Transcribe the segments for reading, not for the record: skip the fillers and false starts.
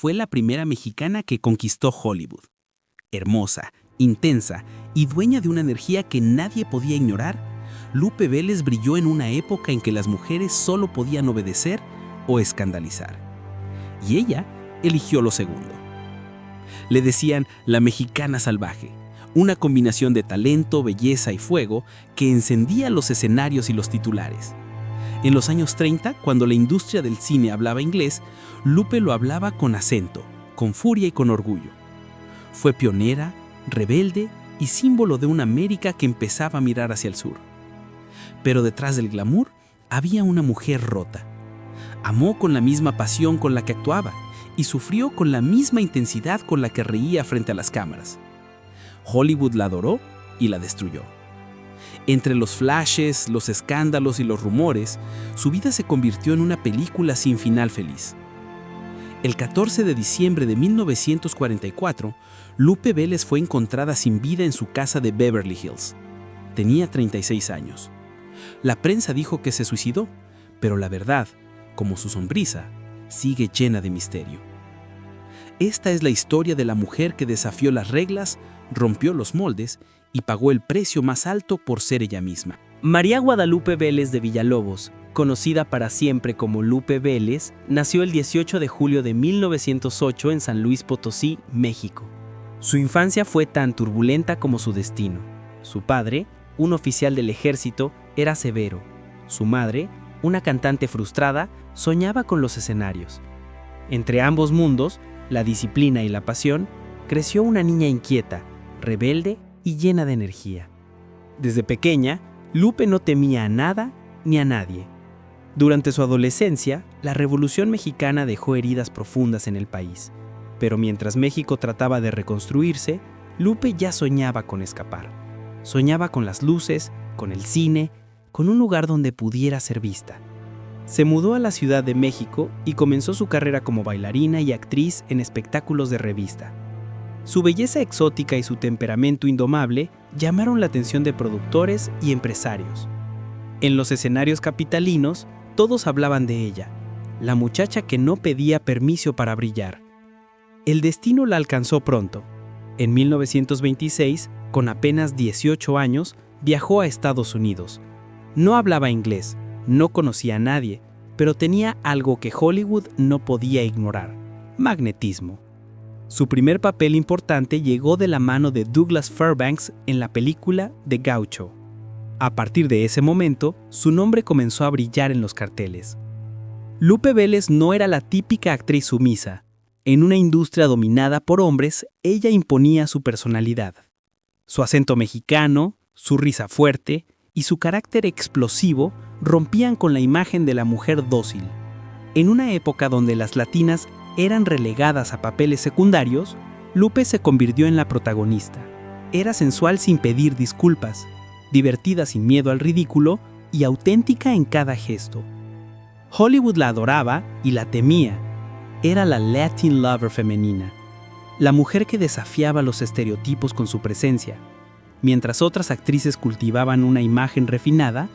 fue la primera mexicana que conquistó Hollywood. Hermosa, intensa y dueña de una energía que nadie podía ignorar, Lupe Vélez brilló en una época en que las mujeres solo podían obedecer o escandalizar. Y ella eligió lo segundo. Le decían la mexicana salvaje, una combinación de talento, belleza y fuego que encendía los escenarios y los titulares. En los años 30, cuando la industria del cine hablaba inglés, Lupe lo hablaba con acento, con furia y con orgullo. Fue pionera, rebelde y símbolo de una América que empezaba a mirar hacia el sur. Pero detrás del glamour había una mujer rota. Amó con la misma pasión con la que actuaba y sufrió con la misma intensidad con la que reía frente a las cámaras. Hollywood la adoró y la destruyó. Entre los flashes, los escándalos y los rumores, su vida se convirtió en una película sin final feliz. El 14 de diciembre de 1944, Lupe Vélez fue encontrada sin vida en su casa de Beverly Hills. Tenía 36 años. La prensa dijo que se suicidó, pero la verdad, como su sonrisa, sigue llena de misterio. Esta es la historia de la mujer que desafió las reglas, rompió los moldes y pagó el precio más alto por ser ella misma. María Guadalupe Vélez de Villalobos, conocida para siempre como Lupe Vélez, nació el 18 de julio de 1908 en San Luis Potosí, México. Su infancia fue tan turbulenta como su destino. Su padre, un oficial del ejército, era severo. Su madre, una cantante frustrada, soñaba con los escenarios. Entre ambos mundos, la disciplina y la pasión, creció una niña inquieta, rebelde y llena de energía. Desde pequeña, Lupe no temía a nada ni a nadie. Durante su adolescencia, la Revolución Mexicana dejó heridas profundas en el país, pero mientras México trataba de reconstruirse, Lupe ya soñaba con escapar. Soñaba con las luces, con el cine, con un lugar donde pudiera ser vista. Se mudó a la Ciudad de México y comenzó su carrera como bailarina y actriz en espectáculos de revista. Su belleza exótica y su temperamento indomable llamaron la atención de productores y empresarios. En los escenarios capitalinos, todos hablaban de ella, la muchacha que no pedía permiso para brillar. El destino la alcanzó pronto. En 1926, con apenas 18 años, viajó a Estados Unidos. No hablaba inglés, no conocía a nadie, pero tenía algo que Hollywood no podía ignorar: magnetismo. Su primer papel importante llegó de la mano de Douglas Fairbanks en la película The Gaucho. A partir de ese momento, su nombre comenzó a brillar en los carteles. Lupe Vélez no era la típica actriz sumisa. En una industria dominada por hombres, ella imponía su personalidad. Su acento mexicano, su risa fuerte y su carácter explosivo rompían con la imagen de la mujer dócil. En una época donde las latinas eran relegadas a papeles secundarios, Lupe se convirtió en la protagonista. Era sensual sin pedir disculpas, divertida sin miedo al ridículo y auténtica en cada gesto. Hollywood la adoraba y la temía. Era la Latin lover femenina, la mujer que desafiaba los estereotipos con su presencia. Mientras otras actrices cultivaban una imagen refinada,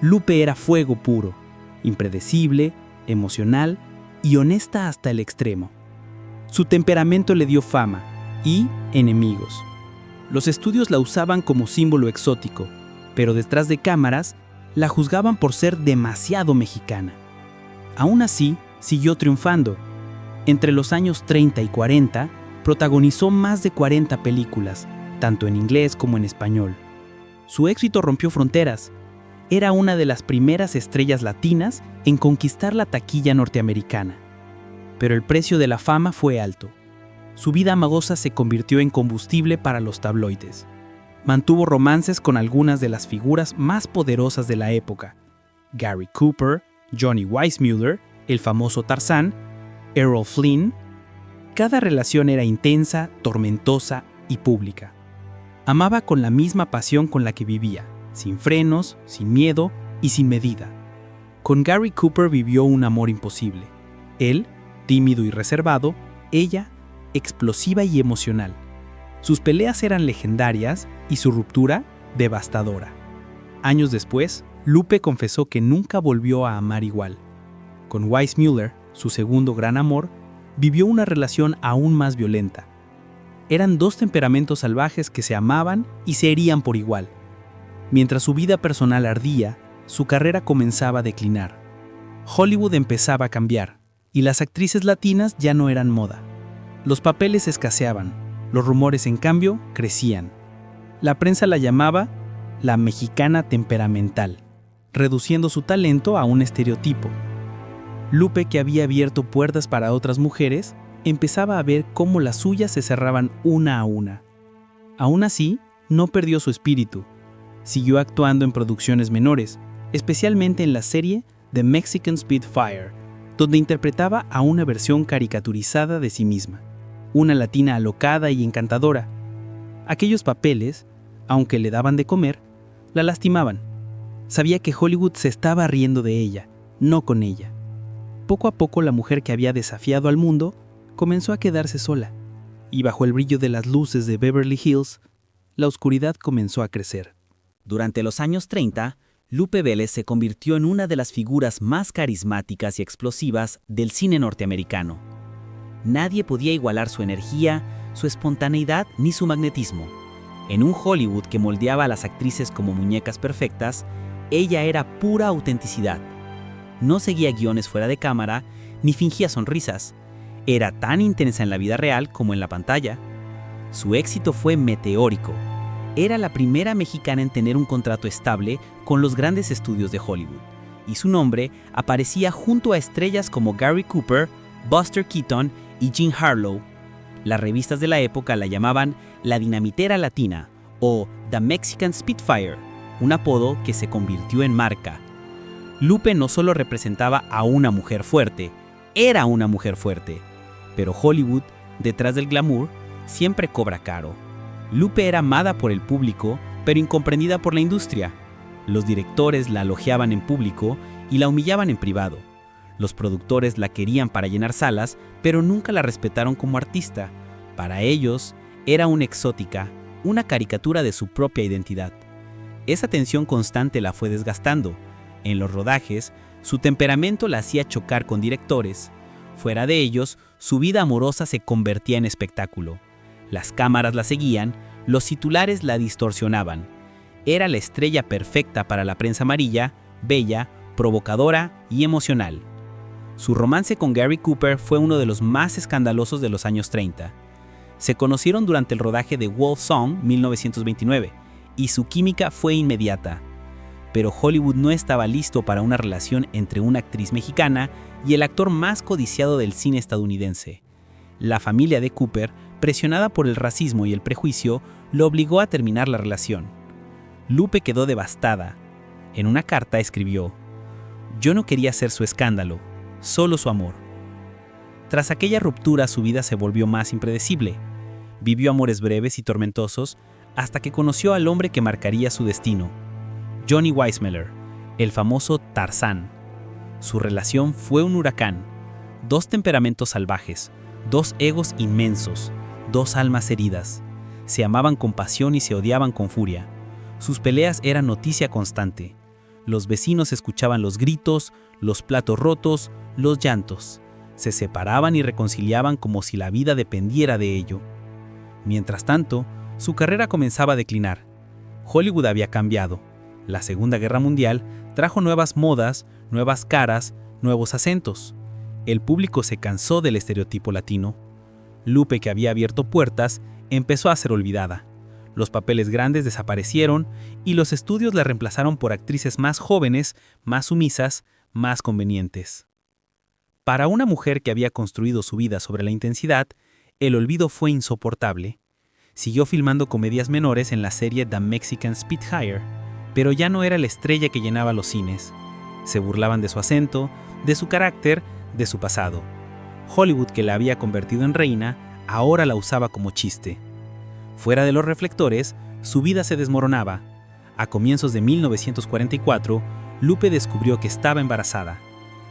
Lupe era fuego puro, impredecible, emocional y honesta hasta el extremo. Su temperamento le dio fama y enemigos. Los estudios la usaban como símbolo exótico, pero detrás de cámaras la juzgaban por ser demasiado mexicana. Aún así, siguió triunfando. Entre los años 30 y 40, protagonizó más de 40 películas, tanto en inglés como en español. Su éxito rompió fronteras. Era una de las primeras estrellas latinas en conquistar la taquilla norteamericana. Pero el precio de la fama fue alto. Su vida amagosa se convirtió en combustible para los tabloides. Mantuvo romances con algunas de las figuras más poderosas de la época: Gary Cooper, Johnny Weissmuller, el famoso Tarzán, Errol Flynn. Cada relación era intensa, tormentosa y pública. Amaba con la misma pasión con la que vivía, sin frenos, sin miedo y sin medida. Con Gary Cooper vivió un amor imposible. Él, tímido y reservado; ella, explosiva y emocional. Sus peleas eran legendarias y su ruptura, devastadora. Años después, Lupe confesó que nunca volvió a amar igual. Con Weissmuller, su segundo gran amor, vivió una relación aún más violenta. Eran dos temperamentos salvajes que se amaban y se herían por igual. Mientras su vida personal ardía, su carrera comenzaba a declinar. Hollywood empezaba a cambiar, y las actrices latinas ya no eran moda. Los papeles escaseaban, los rumores en cambio crecían. La prensa la llamaba la mexicana temperamental, reduciendo su talento a un estereotipo. Lupe, que había abierto puertas para otras mujeres, empezaba a ver cómo las suyas se cerraban una a una. Aún así, no perdió su espíritu. Siguió actuando en producciones menores, especialmente en la serie The Mexican Spitfire, donde interpretaba a una versión caricaturizada de sí misma, una latina alocada y encantadora. Aquellos papeles, aunque le daban de comer, la lastimaban. Sabía que Hollywood se estaba riendo de ella, no con ella. Poco a poco la mujer que había desafiado al mundo comenzó a quedarse sola, y bajo el brillo de las luces de Beverly Hills, la oscuridad comenzó a crecer. Durante los años 30, Lupe Vélez se convirtió en una de las figuras más carismáticas y explosivas del cine norteamericano. Nadie podía igualar su energía, su espontaneidad ni su magnetismo. En un Hollywood que moldeaba a las actrices como muñecas perfectas, ella era pura autenticidad. No seguía guiones fuera de cámara, ni fingía sonrisas. Era tan intensa en la vida real como en la pantalla. Su éxito fue meteórico. Era la primera mexicana en tener un contrato estable con los grandes estudios de Hollywood, y su nombre aparecía junto a estrellas como Gary Cooper, Buster Keaton y Jean Harlow. Las revistas de la época la llamaban la Dinamitera Latina o The Mexican Spitfire, un apodo que se convirtió en marca. Lupe no solo representaba a una mujer fuerte, era una mujer fuerte. Pero Hollywood, detrás del glamour, siempre cobra caro. Lupe era amada por el público, pero incomprendida por la industria. Los directores la elogiaban en público y la humillaban en privado. Los productores la querían para llenar salas, pero nunca la respetaron como artista. Para ellos, era una exótica, una caricatura de su propia identidad. Esa tensión constante la fue desgastando. En los rodajes, su temperamento la hacía chocar con directores. Fuera de ellos, su vida amorosa se convertía en espectáculo. Las cámaras la seguían, los titulares la distorsionaban. Era la estrella perfecta para la prensa amarilla, bella, provocadora y emocional. Su romance con Gary Cooper fue uno de los más escandalosos de los años 30. Se conocieron durante el rodaje de Wolf Song 1929 y su química fue inmediata. Pero Hollywood no estaba listo para una relación entre una actriz mexicana y el actor más codiciado del cine estadounidense. La familia de Cooper, presionada por el racismo y el prejuicio, lo obligó a terminar la relación. Lupe quedó devastada. En una carta escribió: «Yo no quería ser su escándalo, solo su amor». Tras aquella ruptura, su vida se volvió más impredecible. Vivió amores breves y tormentosos hasta que conoció al hombre que marcaría su destino, Johnny Weissmuller, el famoso Tarzán. Su relación fue un huracán, dos temperamentos salvajes, dos egos inmensos, dos almas heridas. Se amaban con pasión y se odiaban con furia. Sus peleas eran noticia constante. Los vecinos escuchaban los gritos, los platos rotos, los llantos. Se separaban y reconciliaban como si la vida dependiera de ello. Mientras tanto, su carrera comenzaba a declinar. Hollywood había cambiado. La Segunda Guerra Mundial trajo nuevas modas, nuevas caras, nuevos acentos. El público se cansó del estereotipo latino. Lupe, que había abierto puertas, empezó a ser olvidada. Los papeles grandes desaparecieron y los estudios la reemplazaron por actrices más jóvenes, más sumisas, más convenientes. Para una mujer que había construido su vida sobre la intensidad, el olvido fue insoportable. Siguió filmando comedias menores en la serie The Mexican Spitfire, pero ya no era la estrella que llenaba los cines. Se burlaban de su acento, de su carácter, de su pasado. Hollywood, que la había convertido en reina, ahora la usaba como chiste. Fuera de los reflectores, su vida se desmoronaba. A comienzos de 1944, Lupe descubrió que estaba embarazada.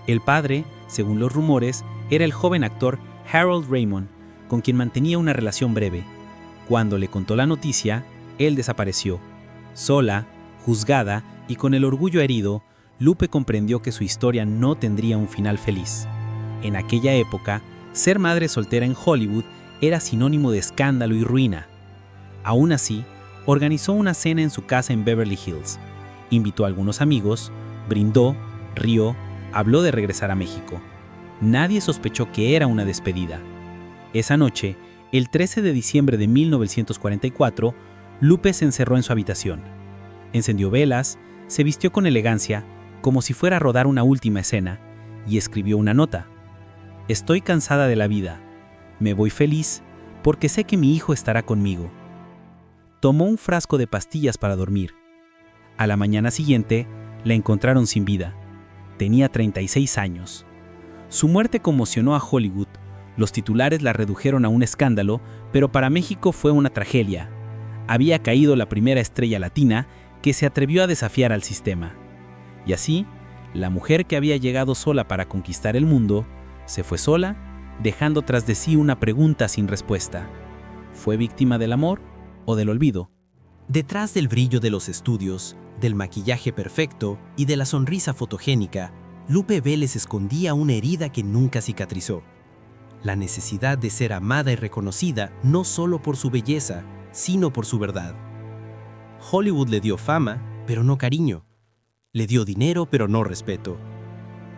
El padre, según los rumores, era el joven actor Harold Raymond, con quien mantenía una relación breve. Cuando le contó la noticia, él desapareció. Sola, juzgada y con el orgullo herido, Lupe comprendió que su historia no tendría un final feliz. En aquella época, Ser madre soltera en Hollywood era sinónimo de escándalo y ruina. Aún así, organizó una cena en su casa en Beverly Hills. Invitó a algunos amigos, brindó, rió, habló de regresar a México. Nadie sospechó que era una despedida. Esa noche, el 13 de diciembre de 1944, Lupe se encerró en su habitación. Encendió velas, se vistió con elegancia, como si fuera a rodar una última escena, y escribió una nota. Estoy cansada de la vida. Me voy feliz porque sé que mi hijo estará conmigo. Tomó un frasco de pastillas para dormir. A la mañana siguiente, la encontraron sin vida. Tenía 36 años. Su muerte conmocionó a Hollywood. Los titulares la redujeron a un escándalo, pero para México fue una tragedia. Había caído la primera estrella latina que se atrevió a desafiar al sistema. Y así, la mujer que había llegado sola para conquistar el mundo, se fue sola, dejando tras de sí una pregunta sin respuesta. ¿Fue víctima del amor o del olvido? Detrás del brillo de los estudios, del maquillaje perfecto y de la sonrisa fotogénica, Lupe Vélez escondía una herida que nunca cicatrizó. La necesidad de ser amada y reconocida no solo por su belleza, sino por su verdad. Hollywood le dio fama, pero no cariño. Le dio dinero, pero no respeto.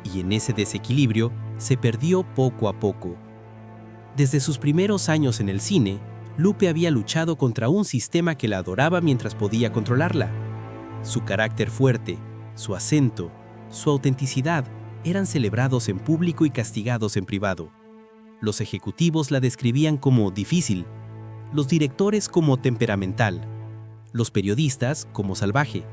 Y en ese desequilibrio se perdió poco a poco. Desde sus primeros años en el cine, Lupe había luchado contra un sistema que la adoraba mientras podía controlarla. Su carácter fuerte, su acento, su autenticidad eran celebrados en público y castigados en privado. Los ejecutivos la describían como difícil, los directores como temperamental, los periodistas como salvaje.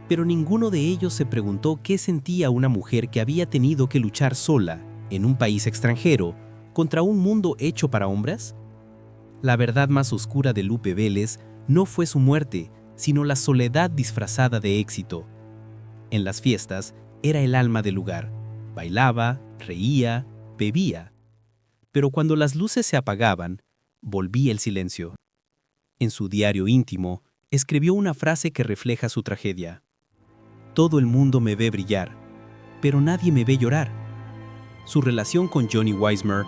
Pero ninguno de ellos se preguntó qué sentía una mujer que había tenido que luchar sola, en un país extranjero, contra un mundo hecho para hombres. La verdad más oscura de Lupe Vélez no fue su muerte, sino la soledad disfrazada de éxito. En las fiestas, era el alma del lugar. Bailaba, reía, bebía. Pero cuando las luces se apagaban, volvía el silencio. En su diario íntimo, escribió una frase que refleja su tragedia. Todo el mundo me ve brillar, pero nadie me ve llorar. Su relación con Johnny Weissmuller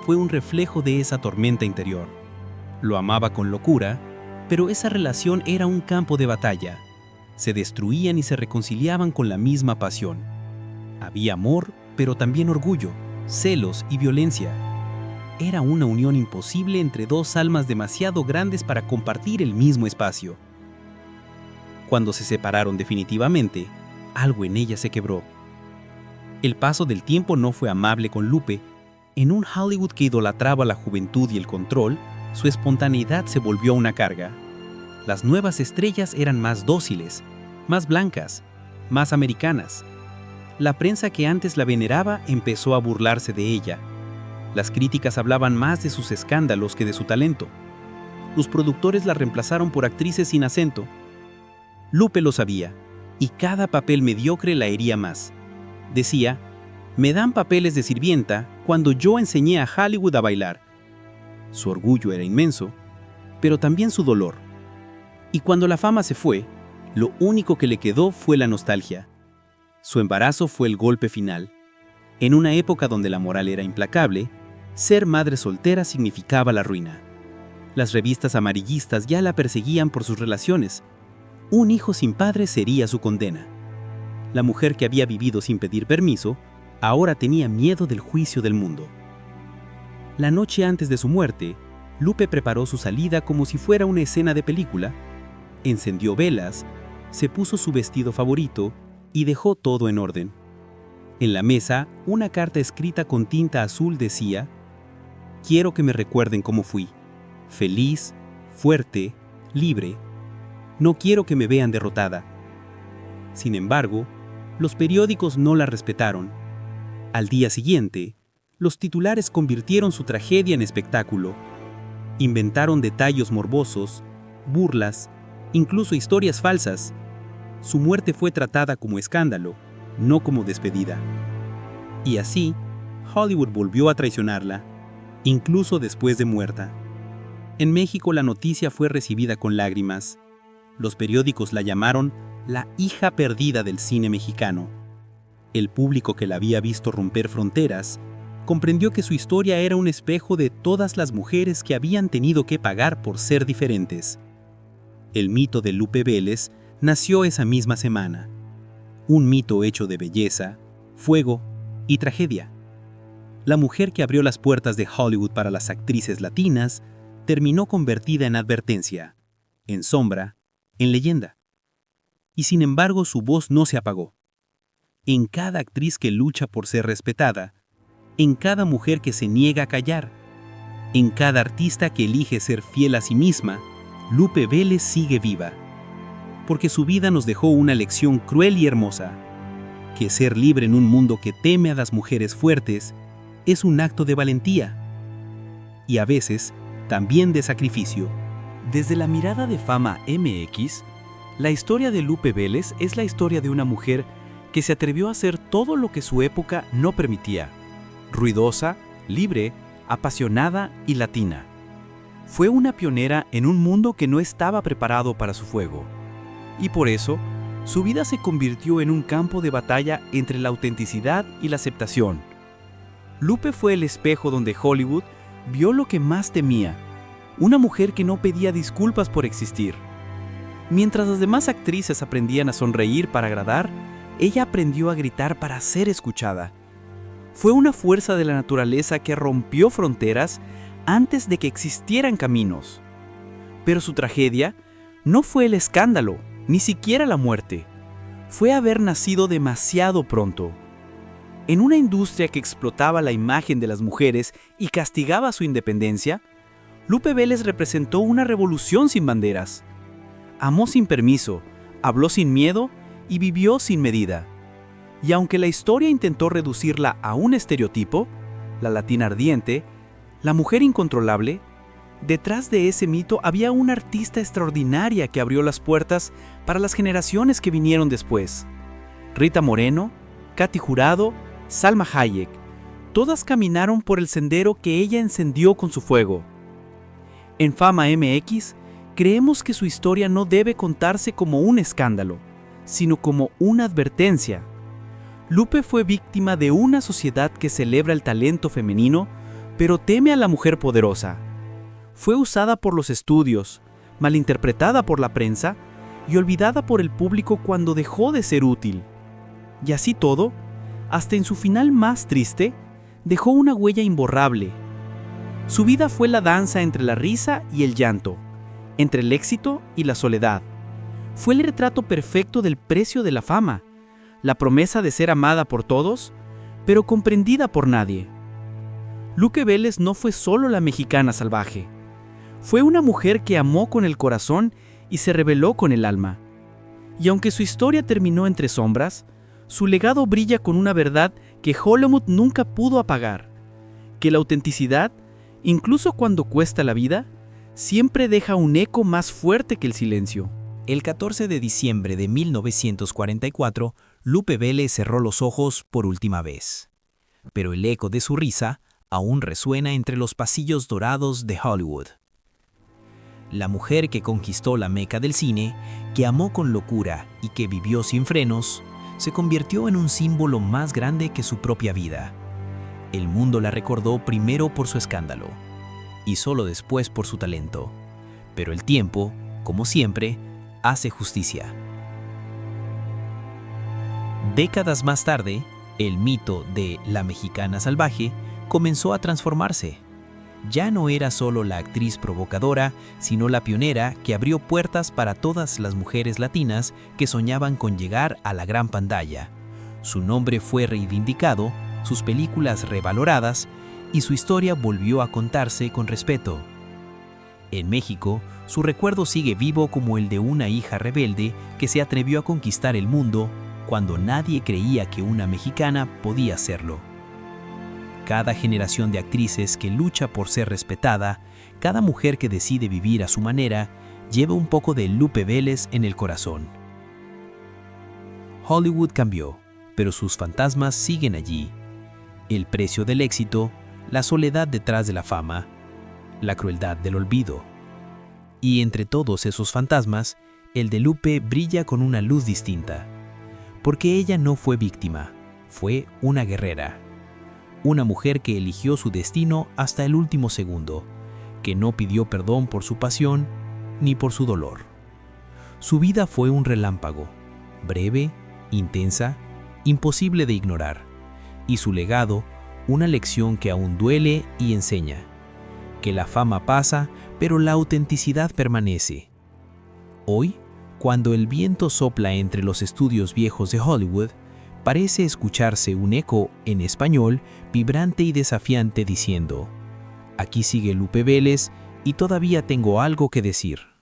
fue un reflejo de esa tormenta interior. Lo amaba con locura, pero esa relación era un campo de batalla. Se destruían y se reconciliaban con la misma pasión. Había amor, pero también orgullo, celos y violencia. Era una unión imposible entre dos almas demasiado grandes para compartir el mismo espacio. Cuando se separaron definitivamente, algo en ella se quebró. El paso del tiempo no fue amable con Lupe. En un Hollywood que idolatraba la juventud y el control, su espontaneidad se volvió una carga. Las nuevas estrellas eran más dóciles, más blancas, más americanas. La prensa que antes la veneraba empezó a burlarse de ella. Las críticas hablaban más de sus escándalos que de su talento. Los productores la reemplazaron por actrices sin acento. Lupe lo sabía, y cada papel mediocre la hería más. Decía, me dan papeles de sirvienta cuando yo enseñé a Hollywood a bailar. Su orgullo era inmenso, pero también su dolor. Y cuando la fama se fue, lo único que le quedó fue la nostalgia. Su embarazo fue el golpe final. En una época donde la moral era implacable, ser madre soltera significaba la ruina. Las revistas amarillistas ya la perseguían por sus relaciones. Un hijo sin padre sería su condena. La mujer que había vivido sin pedir permiso, ahora tenía miedo del juicio del mundo. La noche antes de su muerte, Lupe preparó su salida como si fuera una escena de película, encendió velas, se puso su vestido favorito y dejó todo en orden. En la mesa, una carta escrita con tinta azul decía: «Quiero que me recuerden cómo fui, feliz, fuerte, libre. No quiero que me vean derrotada». Sin embargo, los periódicos no la respetaron. Al día siguiente, los titulares convirtieron su tragedia en espectáculo. Inventaron detalles morbosos, burlas, incluso historias falsas. Su muerte fue tratada como escándalo, no como despedida. Y así, Hollywood volvió a traicionarla, incluso después de muerta. En México la noticia fue recibida con lágrimas. Los periódicos la llamaron la hija perdida del cine mexicano. El público que la había visto romper fronteras comprendió que su historia era un espejo de todas las mujeres que habían tenido que pagar por ser diferentes. El mito de Lupe Vélez nació esa misma semana. Un mito hecho de belleza, fuego y tragedia. La mujer que abrió las puertas de Hollywood para las actrices latinas terminó convertida en advertencia, en sombra, en leyenda. Y sin embargo su voz no se apagó. En cada actriz que lucha por ser respetada, en cada mujer que se niega a callar, en cada artista que elige ser fiel a sí misma, Lupe Vélez sigue viva. Porque su vida nos dejó una lección cruel y hermosa, que ser libre en un mundo que teme a las mujeres fuertes es un acto de valentía y a veces también de sacrificio. Desde la mirada de Fama MX, la historia de Lupe Vélez es la historia de una mujer que se atrevió a hacer todo lo que su época no permitía. Ruidosa, libre, apasionada y latina. Fue una pionera en un mundo que no estaba preparado para su fuego. Y por eso, su vida se convirtió en un campo de batalla entre la autenticidad y la aceptación. Lupe fue el espejo donde Hollywood vio lo que más temía, una mujer que no pedía disculpas por existir. Mientras las demás actrices aprendían a sonreír para agradar, ella aprendió a gritar para ser escuchada. Fue una fuerza de la naturaleza que rompió fronteras antes de que existieran caminos. Pero su tragedia no fue el escándalo, ni siquiera la muerte. Fue haber nacido demasiado pronto. En una industria que explotaba la imagen de las mujeres y castigaba su independencia, Lupe Vélez representó una revolución sin banderas. Amó sin permiso, habló sin miedo y vivió sin medida. Y aunque la historia intentó reducirla a un estereotipo, la latina ardiente, la mujer incontrolable, detrás de ese mito había una artista extraordinaria que abrió las puertas para las generaciones que vinieron después. Rita Moreno, Katy Jurado, Salma Hayek, todas caminaron por el sendero que ella encendió con su fuego. En Fama MX, creemos que su historia no debe contarse como un escándalo, sino como una advertencia. Lupe fue víctima de una sociedad que celebra el talento femenino, pero teme a la mujer poderosa. Fue usada por los estudios, malinterpretada por la prensa y olvidada por el público cuando dejó de ser útil. Y así todo, hasta en su final más triste, dejó una huella imborrable. Su vida fue la danza entre la risa y el llanto, entre el éxito y la soledad. Fue el retrato perfecto del precio de la fama, la promesa de ser amada por todos, pero comprendida por nadie. Lupe Vélez no fue solo la mexicana salvaje. Fue una mujer que amó con el corazón y se rebeló con el alma. Y aunque su historia terminó entre sombras, su legado brilla con una verdad que Hollywood nunca pudo apagar, que la autenticidad, incluso cuando cuesta la vida, siempre deja un eco más fuerte que el silencio. El 14 de diciembre de 1944, Lupe Vélez cerró los ojos por última vez. Pero el eco de su risa aún resuena entre los pasillos dorados de Hollywood. La mujer que conquistó la meca del cine, que amó con locura y que vivió sin frenos, se convirtió en un símbolo más grande que su propia vida. El mundo la recordó primero por su escándalo, y solo después por su talento. Pero el tiempo, como siempre, hace justicia. Décadas más tarde, el mito de la mexicana salvaje comenzó a transformarse. Ya no era solo la actriz provocadora, sino la pionera que abrió puertas para todas las mujeres latinas que soñaban con llegar a la gran pantalla. Su nombre fue reivindicado, sus películas revaloradas y su historia volvió a contarse con respeto. En México, su recuerdo sigue vivo como el de una hija rebelde que se atrevió a conquistar el mundo cuando nadie creía que una mexicana podía hacerlo. Cada generación de actrices que lucha por ser respetada, cada mujer que decide vivir a su manera, lleva un poco de Lupe Vélez en el corazón. Hollywood cambió, pero sus fantasmas siguen allí. El precio del éxito, la soledad detrás de la fama, la crueldad del olvido. Y entre todos esos fantasmas, el de Lupe brilla con una luz distinta. Porque ella no fue víctima, fue una guerrera. una mujer que eligió su destino hasta el último segundo, que no pidió perdón por su pasión ni por su dolor. Su vida fue un relámpago, breve, intensa, imposible de ignorar, y su legado, una lección que aún duele y enseña, que la fama pasa, pero la autenticidad permanece. Hoy, cuando el viento sopla entre los estudios viejos de Hollywood, parece escucharse un eco en español vibrante y desafiante diciendo: aquí sigue Lupe Vélez y todavía tengo algo que decir.